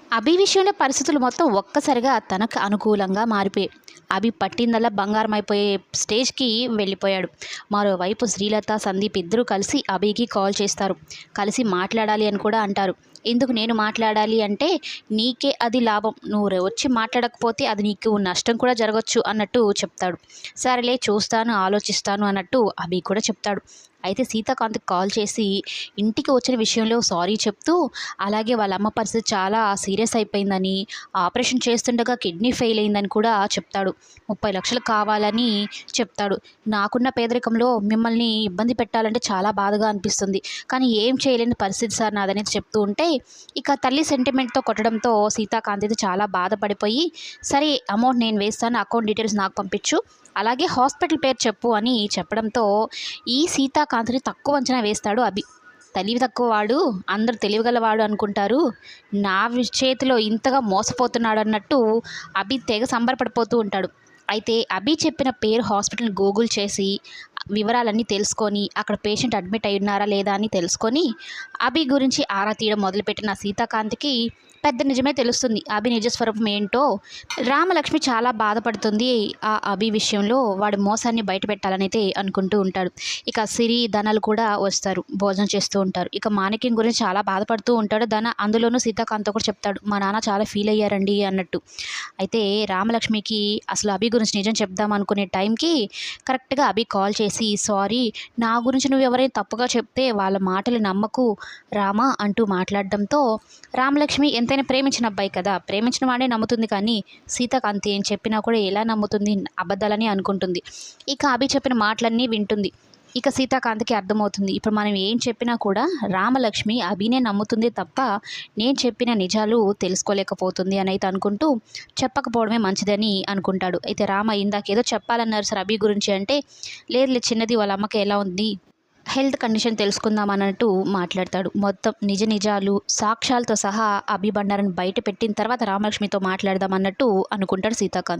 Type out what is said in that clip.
అభి విషయంలో పరిస్థితులు మొత్తం ఒక్కసారిగా తనకు అనుకూలంగా మారిపోయాయి. అభి పట్టిందల్లా బంగారం అయిపోయే స్టేజ్‌కి వెళ్ళిపోయాడు. మరోవైపు శ్రీలత, సందీప్ ఇద్దరూ కలిసి అభికి కాల్ చేస్తారు. కలిసి మాట్లాడాలి అని కూడా అంటారు. ఎందుకు నేను మాట్లాడాలి అంటే, నీకే అది లాభం. నువ్వు వచ్చి మాట్లాడకపోతే అది నీకు నష్టం కూడా జరగొచ్చు అన్నట్టు చెప్తాడు. సరేలే చూస్తాను, ఆలోచిస్తాను అన్నట్టు అభి కూడా చెప్తాడు. అయితే సీతాకాంత్‌కి కాల్ చేసి ఇంటికి వచ్చిన విషయంలో సారీ చెప్తూ, అలాగే వాళ్ళ అమ్మ పరిస్థితి చాలా సీరియస్ అయిపోయిందని, ఆపరేషన్ చేస్తుండగా కిడ్నీ ఫెయిల్ అయిందని కూడా చెప్తాడు. 30,00,000 కావాలని చెప్తాడు. నాకున్న పేదరికంలో మిమ్మల్ని ఇబ్బంది పెట్టాలంటే చాలా బాధగా అనిపిస్తుంది. కానీ ఏం చేయలేని పరిస్థితి సార్ నాదనేది చెప్తూ ఉంటే, ఇక తల్లి సెంటిమెంట్‌తో కొట్టడంతో సీతాకాంత్ అయితే చాలా బాధపడిపోయి, సరే అమౌంట్ నేను వేస్తాను, అకౌంట్ డీటెయిల్స్ నాకు పంపించు, అలాగే హాస్పిటల్ పేరు చెప్పు అని చెప్పడంతో ఈ సీతాకాంత్‌ని తక్కువ అంచనా వేస్తాడు అభి. తెలివి తక్కువ వాడు, అందరూ తెలివిగలవాడు అనుకుంటారు. నా చేతిలో ఇంతగా మోసపోతున్నాడు అన్నట్టు అభి తెగ సంబరపడిపోతూ ఉంటాడు. అయితే అభి చెప్పిన పేరు హాస్పిటల్‌ని గూగుల్ చేసి వివరాలన్నీ తెలుసుకొని, అక్కడ పేషెంట్ అడ్మిట్ అయి ఉన్నారా లేదా అని తెలుసుకొని, అభి గురించి ఆరా తీయడం మొదలుపెట్టిన సీతాకాంత్‌కి పెద్ద నిజమే తెలుస్తుంది. అభి నిజ స్వరూపం ఏంటో. రామలక్ష్మి చాలా బాధపడుతుంది ఆ అభి విషయంలో. వాడి మోసాన్ని బయటపెట్టాలనైతే అనుకుంటూ ఉంటాడు. ఇక సిరి, ధనాలు కూడా వస్తారు. భోజనం చేస్తూ ఉంటారు. ఇక మాణిక్యం గురించి చాలా బాధపడుతూ ఉంటాడు ధన. అందులోనూ సీతాకాంత్‌తో కూడా చెప్తాడు, మా నాన్న చాలా ఫీల్ అయ్యారండి అన్నట్టు. అయితే రామలక్ష్మికి అసలు అభి గురించి నిజం చెప్దాం అనుకునే టైంకి కరెక్ట్‌గా అభి కాల్ చేసి, సారీ, నా గురించి నువ్వు ఎవరైనా తప్పుగా చెప్తే వాళ్ళ మాటలు నమ్మకు రామా అంటూ మాట్లాడడంతో, రామలక్ష్మి ఎంతైనా ప్రేమించిన అబ్బాయి కదా, ప్రేమించిన వాడే నమ్ముతుంది. కానీ సీతాకాంత్ ఏం చెప్పినా కూడా ఎలా నమ్ముతుంది, అబద్ధాలని అనుకుంటుంది. ఇక అభి చెప్పిన మాటలన్నీ వింటుంది. ఇక సీతాకాంత్‌కి అర్థమవుతుంది, ఇప్పుడు మనం ఏం చెప్పినా కూడా రామలక్ష్మి అభినే నమ్ముతుంది తప్ప నేను చెప్పిన నిజాలు తెలుసుకోలేకపోతుంది అని అయితే అనుకుంటూ చెప్పకపోవడమే మంచిదని అనుకుంటాడు. అయితే రామ ఇందాకేదో చెప్పాలన్నారు సార్ అభి గురించి అంటే, లేదు చిన్నది వాళ్ళ అమ్మకి ఎలా ఉంది, హెల్త్ కండిషన్ తెలుసుకుందాం అన్నట్టు మాట్లాడతాడు. మొత్తం నిజ నిజాలు సాక్ష్యాలతో సహా అభి బండారాన్ని బయట పెట్టిన తర్వాత రామలక్ష్మితో మాట్లాడదాం అన్నట్టు అనుకుంటాడు సీతాకాంత్.